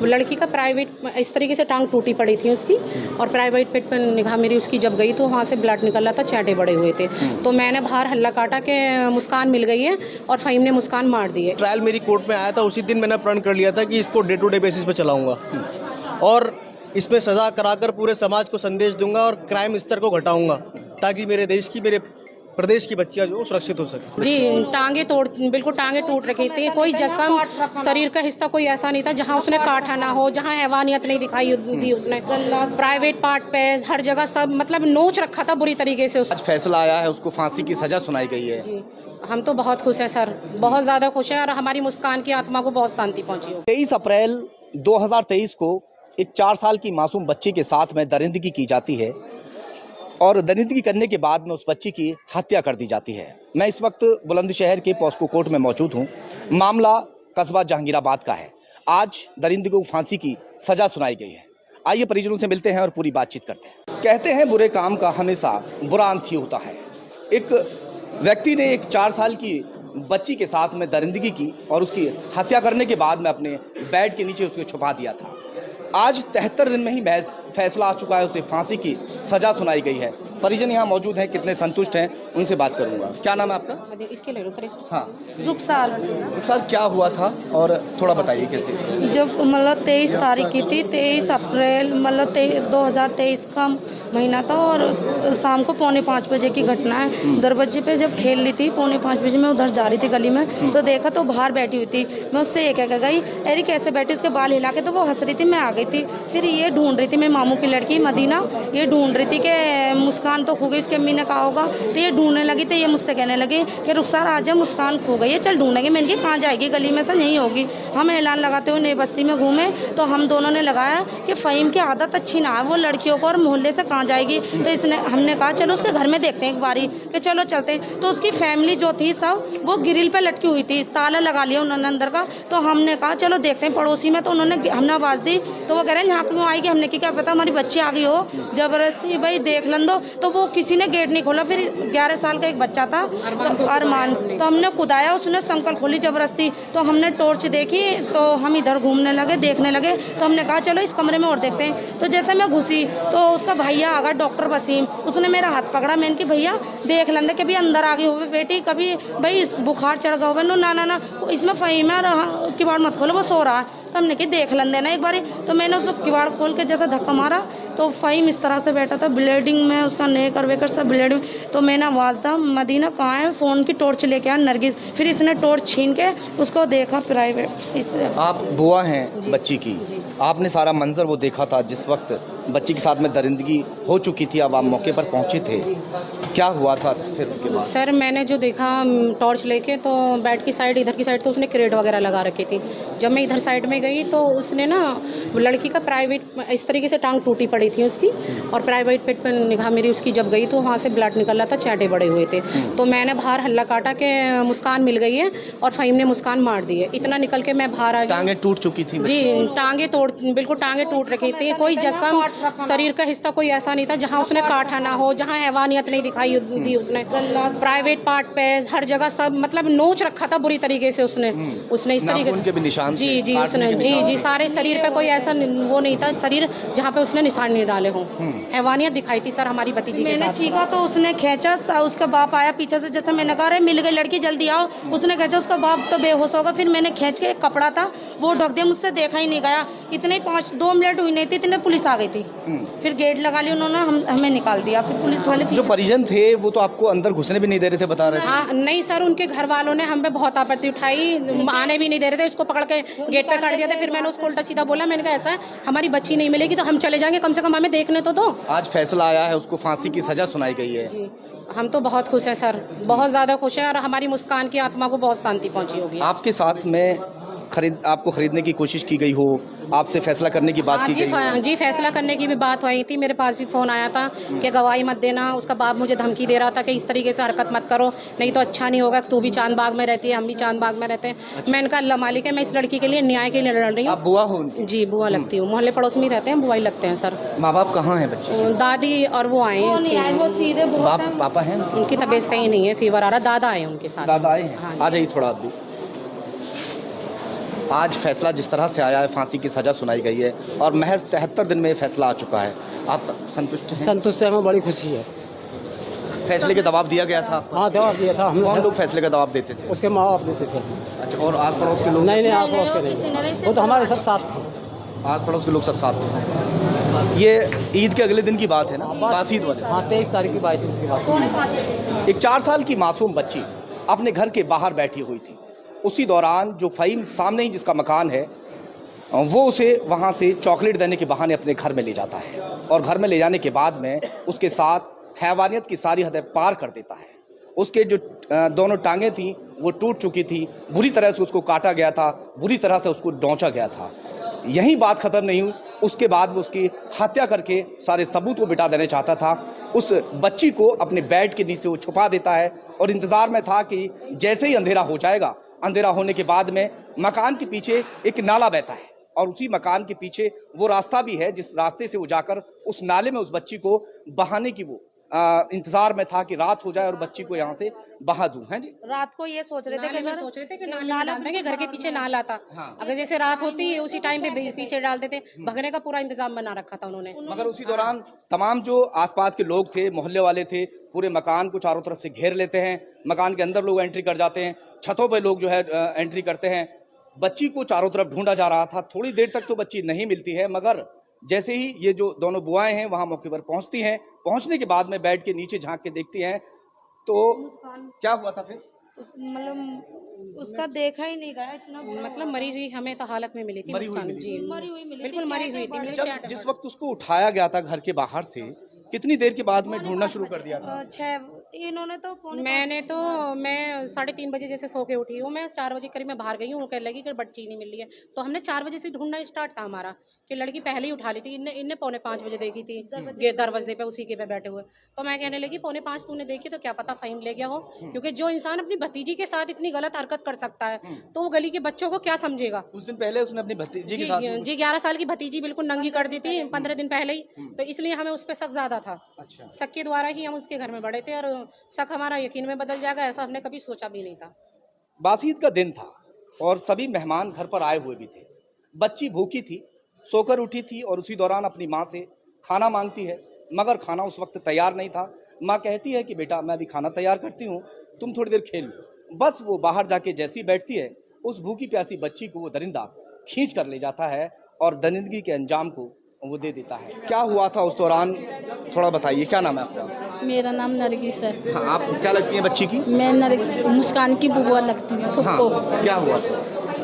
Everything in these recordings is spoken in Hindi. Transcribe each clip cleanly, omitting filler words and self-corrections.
लड़की का प्राइवेट इस तरीके से टांग टूटी पड़ी थी उसकी, और प्राइवेट पेट पर निगाह मेरी उसकी जब गई तो वहाँ से ब्लड निकल रहा था, चाटे बड़े हुए थे। तो मैंने बाहर हल्ला काटा कि मुस्कान मिल गई है, और फ़हीम ने मुस्कान मार दी है। ट्रायल मेरी कोर्ट में आया था, उसी दिन मैंने प्रण कर लिया था कि इसको डे टू डे बेसिस पे चलाऊंगा और इसमें सज़ा कराकर पूरे समाज को संदेश दूंगा और क्राइम स्तर को घटाऊंगा, ताकि मेरे देश की, मेरे प्रदेश की बच्चियां जो सुरक्षित हो सके। जी, बिल्कुल टांगे टूट रखी थी। कोई जिस्म, शरीर का हिस्सा कोई ऐसा नहीं था जहाँ उसने काटा ना हो, जहाँ हैवानियत नहीं दिखाई थी उसने। प्राइवेट पार्ट पे हर जगह सब मतलब नोच रखा था बुरी तरीके से। आज फैसला आया है, उसको फांसी की सजा सुनाई गई है। जी, हम तो बहुत खुश हैं सर, बहुत ज़्यादा खुश हैं, और हमारी मुस्कान की आत्मा को बहुत शांति पहुँची हो। 23 अप्रैल 2023 को एक 4 साल की मासूम बच्ची के साथ में दरिंदगी की जाती है, और दरिंदगी करने के बाद में उस बच्ची की हत्या कर दी जाती है। मैं इस वक्त बुलंदशहर के पॉस्को कोर्ट में मौजूद हूँ। मामला कस्बा जहांगीराबाद का है। आज दरिंदगी को फांसी की सजा सुनाई गई है। आइए परिजनों से मिलते हैं और पूरी बातचीत करते हैं। कहते हैं बुरे काम का हमेशा बुरा अंत ही होता है। एक व्यक्ति ने एक 4 साल की बच्ची के साथ में दरिंदगी की और उसकी हत्या करने के बाद में अपने बेड के नीचे उसको छुपा दिया था। आज 73 दिन में ही महज फैसला आ चुका है, उसे फांसी की सजा सुनाई गई है। परिजन यहाँ मौजूद हैं, कितने संतुष्ट हैं उनसे बात करूंगा। क्या नाम है आपका? इसके ले लो हाँ, रुखसार। क्या हुआ था और थोड़ा बताइए कैसे? जब मतलब 23 तारीख की थी, 23 अप्रैल मतलब 2023 का महीना था, और शाम को 4:45 बजे की घटना है। दरवाजे पे जब खेल रही थी 4:45 बजे, मैं उधर जा रही थी गली में, तो देखा तो बाहर बैठी हुई थी। मैं उससे ये कह गई, अरे कैसे बैठी, उसके बाल हिला के, तो वो हंस रही थी। मैं आ गई थी। फिर ये ढूंढ रही थी, मेरे मामू की लड़की मदीना, ये ढूंढ रही थी कि मुस्कान तो खो गई, उसकी अम्मी ने कहा होगा। तो ये ढूंढने लगी, तो ये मुझसे कहने लगी कि रुखसार आ जा, मुस्कान खो गई है, चल ढूंढेंगे। मैंने कहा कहाँ जाएगी, गली में से नहीं होगी। हम ऐलान लगाते हुए नई बस्ती में घूमे, तो हम दोनों ने लगाया कि फ़हीम की आदत अच्छी ना है, वो लड़कियों को और मोहल्ले से कहाँ जाएगी। तो हमने कहा चलो उसके घर में देखते हैं एक बारी, कि चलो चलते हैं। तो उसकी फैमिली जो थी सब वो ग्रिल पे लटकी हुई थी, ताला लगा लिया उन्होंने अंदर का। तो हमने कहा चलो देखते हैं पड़ोसी में, तो हमने आवाज़ दी, तो वो कह रहे हैं यहाँ क्यों आएगी। हमने की क्या पता हमारी बच्ची आ गई हो, जबरदस्ती भाई देख लन दो। तो वो किसी ने गेट नहीं खोला। फिर 11 साल का एक बच्चा था, तो अरमान, तो हमने कुदाया, उसने संकल खोली जबरदस्ती। तो हमने टॉर्च देखी, तो हम इधर घूमने लगे, देखने लगे। तो हमने कहा चलो इस कमरे में और देखते हैं। तो जैसे मैं घुसी तो उसका भैया आ गया, डॉक्टर वसीम, उसने मेरा हाथ पकड़ा। मैंने कि भैया देख लेंदे, कभी अंदर आ गई हो बेटी, कभी भाई बुखार चढ़ गया हो। ना इसमें फ़हीम है, और किवाड़ मत खोलो, वो सो रहा है। तो हमने कि देख लें देना एक बारी। तो मैंने उसको किवाड़ खोल के जैसा धक्का मारा, तो फ़हीम इस तरह से बैठा था, ब्लीडिंग में, उसका नेक और वेकर सब ब्लीडिंग। तो मैंने आवाज़ दा, मदीना कहाँ है, फ़ोन की टॉर्च लेके आया नरगिस। फिर इसने टॉर्च छीन के उसको देखा प्राइवेट। इससे आप बुआ हैं बच्ची की, आपने सारा मंजर वो देखा था जिस वक्त बच्ची के साथ में दरिंदगी हो चुकी थी। अब आप मौके पर पहुंचे थे, क्या हुआ था फिर उसके बाद? सर मैंने जो देखा टॉर्च लेके, तो बेड की साइड, इधर की साइड तो उसने क्रेट वगैरह लगा रखी थी। जब मैं इधर साइड में गई तो उसने ना, लड़की का प्राइवेट इस तरीके से टांग टूटी पड़ी थी उसकी, और प्राइवेट पेट पर निगाह मेरी उसकी जब गई तो वहाँ से ब्लड निकल रहा था, चाटे बड़े हुए थे। तो मैंने बाहर हल्ला काटा कि मुस्कान मिल गई है, और फ़हीम ने मुस्कान मार दी है। इतना निकल के मैं बाहर आ गई। टांगे टूट चुकी थी? जी, बिल्कुल टांगे टूट रखी थी। कोई जिस्म, शरीर का हिस्सा कोई ऐसा नहीं था जहाँ उसने काटा ना हो, जहाँ हैवानियत नहीं दिखाई थी उसने। प्राइवेट पार्ट पे हर जगह सब मतलब नोच रखा था बुरी तरीके से उसने इस तरीके से भी निशान जी उसने जी सारे शरीर पे कोई ऐसा वो नहीं था शरीर जहाँ पे उसने निशान नहीं डाले हों। हैवानियत दिखाई थी सर हमारी भतीजी के साथ। मैंने चीखा तो उसने खींचा, उसका बाप आया पीछे से, जैसे मैंने कहा मिल गई लड़की जल्दी आओ, उसने खींचा, उसका बाप तो बेहोश होगा। फिर मैंने खींच के, एक कपड़ा था वो ढक दिया, मुझसे देखा ही नहीं गया। इतने 2 मिनट हुई नहीं थी, इतने पुलिस आ गई थी। फिर गेट लगा लिया उन्होंने, हमें निकाल दिया। फिर पुलिस वाले जो परिजन थे वो तो आपको अंदर घुसने भी नहीं दे रहे थे, बता रहे थे? हाँ नहीं सर, उनके घर वालों ने हम पे बहुत आपत्ति उठाई, आने भी नहीं दे रहे थे, उसको पकड़ के गेट पे कर दिया था। फिर मैंने उसको उल्टा सीधा बोला, मैंने कहा ऐसा है हमारी बच्ची नहीं मिलेगी तो हम चले जाएंगे, कम से कम हमें देखने तो दो। आज फैसला आया है, उसको फांसी की सजा सुनाई गई है। जी हम तो बहुत खुश हैं सर, बहुत ज़्यादा खुश हैं, और हमारी मुस्कान की आत्मा को बहुत शांति पहुंची होगी। आपके साथ में आपको खरीदने की कोशिश की गई हो, आपसे फैसला करने की बात की गई हो? जी फैसला करने की भी बात हुई थी। मेरे पास भी फ़ोन आया था कि गवाही मत देना। उसका बाप मुझे धमकी दे रहा था कि इस तरीके से हरकत मत करो, नहीं तो अच्छा नहीं होगा। तू भी चांदबाग में रहती है, हम भी चांदबाग में रहते हैं। अच्छा। मैंने कहा अल्लाह मालिक है, मैं इस लड़की के लिए, न्याय के लिए लड़ रही हूँ। आप बुआ हो? जी बुआ लगती हूँ, मोहल्ले पड़ोस में रहते हैं, बुआ ही लगते हैं सर। माँ बाप कहाँ हैं बच्चे? दादी और वो आए हैं, वो सीधे पापा हैं? उनकी तबीयत सही नहीं है, फीवर आ रहा। दादा आए उनके साथ। दादा आए हैं? आ जाइए थोड़ा आप भी। आज फैसला जिस तरह से आया है, फांसी की सज़ा सुनाई गई है और महज 73 दिन में फैसला आ चुका है, आप संतुष्ट हैं? संतुष्ट से हमें बड़ी खुशी है। फैसले के दबाव दिया गया था? हाँ, दबाव दिया था। हम कौन लोग फैसले का दबाव देते थे? उसके माँ बाप देते थे। अच्छा, और आस पड़ोस के लोग? नहीं, आस पड़ोस के नहीं, वो तो हमारे सब साथ थे। आस पड़ोस के लोग सब साथ थे। ये ईद के अगले दिन की बात है ना, बासीद वाले? हाँ, 23 तारीख की 22 की बात। एक 4 साल की मासूम बच्ची अपने घर के बाहर बैठी हुई थी। उसी दौरान जो फ़हीम सामने ही जिसका मकान है, वो उसे वहाँ से चॉकलेट देने के बहाने अपने घर में ले जाता है और घर में ले जाने के बाद में उसके साथ हैवानियत की सारी हदें पार कर देता है। उसके जो दोनों टांगें थीं वो टूट चुकी थी, बुरी तरह से उसको काटा गया था, बुरी तरह से उसको डोंचा गया था। यहीं बात ख़त्म नहीं हुई, उसके बाद वो उसकी हत्या करके सारे सबूत को मिटा देना चाहता था। उस बच्ची को अपने बेड के नीचे वो छुपा देता है और इंतज़ार में था कि जैसे ही अंधेरा हो जाएगा, अंधेरा होने के बाद में मकान के पीछे एक नाला बहता है और उसी मकान के पीछे वो रास्ता भी है जिस रास्ते से वो जाकर उस नाले में उस बच्ची को बहाने की वो इंतजार में था कि रात हो जाए और बच्ची को यहाँ से बहा दूं। हैं जी, रात को ये सोच रहे थे कि नाला के घर के पीछे नाला था। हाँ। अगर जैसे रात होती उसी टाइम पे पीछे डाल देते, भगने का पूरा इंतजाम बना रखा था उन्होंने। मगर उसी दौरान तमाम जो आसपास के लोग थे, मोहल्ले वाले थे, पूरे मकान को चारों तरफ से घेर लेते हैं। मकान के अंदर लोग एंट्री कर जाते हैं, छतों पर लोग जो है एंट्री करते हैं। बच्ची को चारों तरफ ढूंढा जा रहा था। थोड़ी देर तक तो बच्ची नहीं मिलती है, मगर जैसे ही ये जो दोनों बुआएं हैं वहां मौके पर पहुंचती हैं, पहुंचने के बाद में बेड के नीचे झांक के देखती हैं तो क्या हुआ था फिर? मतलब उसका देखा ही नहीं गया, इतना मतलब मरी हुई हमें तो हालत में मिली थी मुस्कान जी, मरी हुई मिली, बिल्कुल मरी हुई थी। जब जिस वक्त उसको उठाया गया था घर के बाहर से, कितनी देर के बाद में ढूंढना शुरू कर दिया था? इन्होंने तो मैं 3:30 बजे जैसे सो के उठी हूँ, मैं 4 बजे करीब मैं बाहर गई हूँ। कहने लगी कि बच्ची नहीं मिल रही है, तो हमने 4 बजे से ढूंढना स्टार्ट था हमारा कि लड़की पहले ही उठा ली थी। इनने 4:45 बजे देखी थी दरवाजे पे उसी के पे बैठे हुए। तो मैं कहने लगी 4:45 तूने देखी तो क्या पता फ़हीम ले गया हो, क्योंकि जो इंसान अपनी भतीजी के साथ इतनी गलत हरकत कर सकता है तो वो गली के बच्चों को क्या समझेगा। कुछ दिन पहले उसने अपनी भतीजी के साथ जी 11 साल की भतीजी बिल्कुल नंगी कर दी थी 15 दिन पहले ही, तो इसलिए हमें उस पर शक ज़्यादा था। अच्छा, शक के द्वारा ही हम उसके घर में बढ़े थे और शक हमारा यकीन में बदल जाएगा ऐसा हमने कभी सोचा भी नहीं था। बासीद का दिन था और सभी मेहमान घर पर आए हुए भी थे। बच्ची भूखी थी, सोकर उठी थी और उसी दौरान अपनी माँ से खाना मांगती है, मगर खाना उस वक्त तैयार नहीं था। माँ कहती है कि बेटा मैं अभी खाना तैयार करती हूँ, तुम थोड़ी देर खेल लो। बस वो बाहर जाके जैसी बैठती है, उस भूखी प्यासी बच्ची को वो दरिंदा खींच कर ले जाता है और दरिंदगी के अंजाम को वो दे देता है। क्या हुआ था उस दौरान, थोड़ा बताइए। क्या नाम है आपका? मेरा नाम नरगिस है। हाँ, आप क्या लगती हैं बच्ची की? मैं मुस्कान की बुआ लगती हूँ। हाँ, क्या हुआ?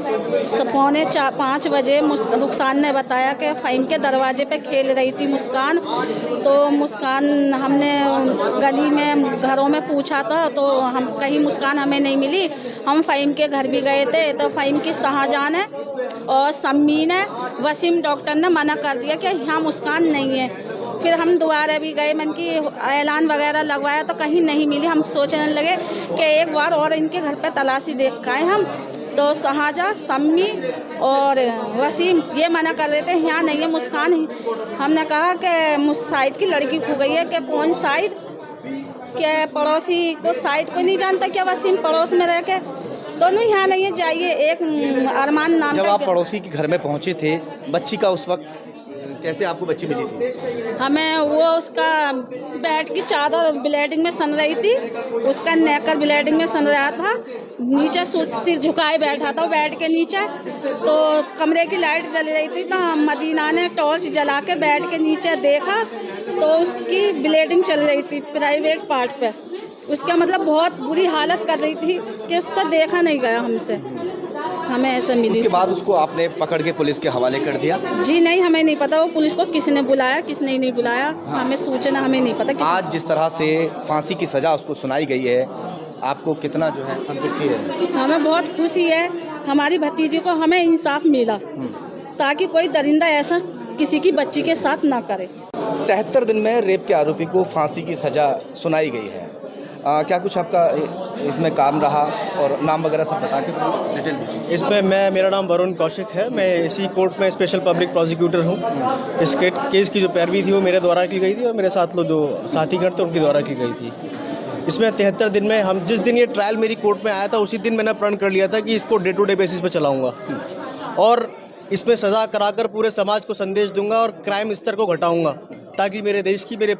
4:45 बजे रुखसान ने बताया कि फ़हीम के दरवाजे पे खेल रही थी मुस्कान। तो मुस्कान हमने गली में घरों में पूछा था तो हम कहीं मुस्कान हमें नहीं मिली। हम फ़हीम के घर भी गए थे तो फ़हीम की शाहजहां है और सम्मी ने वसीम डॉक्टर ने मना कर दिया कि यहाँ मुस्कान नहीं है। फिर हम दोबारा भी गए, मन की ऐलान वगैरह लगवाया तो कहीं नहीं मिली। हम सोचने लगे कि एक बार और इनके घर पे तलाशी देख के आए हम, तो शाहजहां, सम्मी और वसीम ये मना कर रहे थे यहाँ नहीं है मुस्कान ही। हमने कहा कि मुसाइद की लड़की खो गई है। कि कौन साइद? क्या पड़ोसी को साइद को नहीं जानता क्या वसीम पड़ोस में रह के? तो नहीं यहाँ नहीं है, जाइए। एक अरमान नाम जब आप पड़ोसी के घर में पहुँचे थे, बच्ची का उस वक्त कैसे आपको बच्ची मिली थी? हमें वो उसका बेड की चादर ब्लीडिंग में सन रही थी, उसका नेकर ब्लीडिंग में सन रहा था, नीचे सिर झुकाए बैठा था बेड के नीचे। तो कमरे की लाइट जल रही थी तो मदीना ने टॉर्च जला के बेड के नीचे देखा तो उसकी ब्लीडिंग चल रही थी प्राइवेट पार्ट पे। उसका मतलब बहुत बुरी हालत कर रही थी कि उससे देखा नहीं गया हमसे, हमें ऐसे मिली। उसके बाद उसको आपने पकड़ के पुलिस के हवाले कर दिया? जी नहीं, हमें नहीं पता वो पुलिस को किसने बुलाया किसने नहीं बुलाया। हाँ। हमें सूचना हमें नहीं पता। आज जिस तरह से फांसी की सज़ा उसको सुनाई गई है, आपको कितना जो है संतुष्टि है? हमें बहुत खुशी है, हमारी भतीजी को हमें इंसाफ मिला ताकि कोई दरिंदा ऐसा किसी की बच्ची के साथ ना करे। 73 दिन में रेप के आरोपी को फांसी की सज़ा सुनाई गई है। क्या कुछ आपका इसमें काम रहा और नाम वगैरह सब बता के डिटेल? इसमें मेरा नाम वरुण कौशिक है। मैं इसी कोर्ट में स्पेशल पब्लिक प्रोसिक्यूटर हूँ। इस केस की जो पैरवी थी वो मेरे द्वारा की गई थी और मेरे साथ लोग जो साथीगण थे उनके द्वारा की गई थी। इसमें 73 दिन में हम जिस दिन ये ट्रायल मेरी कोर्ट में आया था उसी दिन मैंने प्रण कर लिया था कि इसको डे टू डे बेसिस पे चलाऊंगा और इसमें सज़ा कराकर पूरे समाज को संदेश दूंगा और क्राइम स्तर को घटाऊंगा ताकि मेरे देश की, मेरे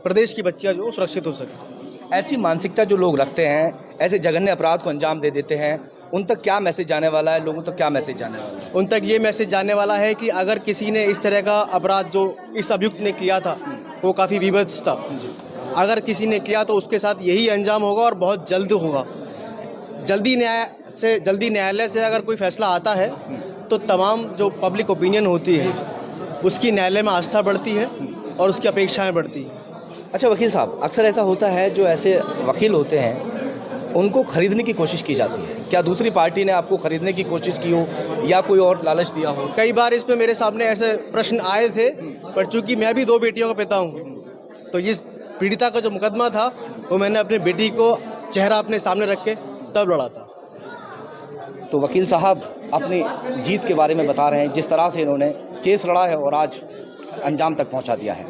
प्रदेश की बच्चियां जो सुरक्षित हो सके। ऐसी मानसिकता जो लोग रखते हैं, ऐसे जघन्य अपराध को अंजाम दे देते हैं, उन तक क्या मैसेज जाने वाला है? लोगों तक क्या मैसेज जाने वाला है? उन तक ये मैसेज जाने वाला है कि अगर किसी ने इस तरह का अपराध जो इस अभियुक्त ने किया था वो काफ़ी विभत्स था, अगर किसी ने किया तो उसके साथ यही अंजाम होगा और बहुत जल्द होगा। जल्दी न्यायालय से अगर कोई फैसला आता है तो तमाम जो पब्लिक ओपिनियन होती है उसकी न्यायालय में आस्था बढ़ती है और उसकी अपेक्षाएं बढ़ती हैं। अच्छा वकील साहब, अक्सर ऐसा होता है जो ऐसे वकील होते हैं उनको खरीदने की कोशिश की जाती है। क्या दूसरी पार्टी ने आपको खरीदने की कोशिश की हो या कोई और लालच दिया हो? कई बार इसमें मेरे सामने ऐसे प्रश्न आए थे, पर चूंकि मैं भी 2 बेटियों का पिता हूँ तो इस पीड़िता का जो मुकदमा था वो मैंने अपनी बेटी को चेहरा अपने सामने रख के तब लड़ा था। तो वकील साहब अपनी जीत के बारे में बता रहे हैं, जिस तरह से इन्होंने केस लड़ा है और आज अंजाम तक पहुंचा दिया है।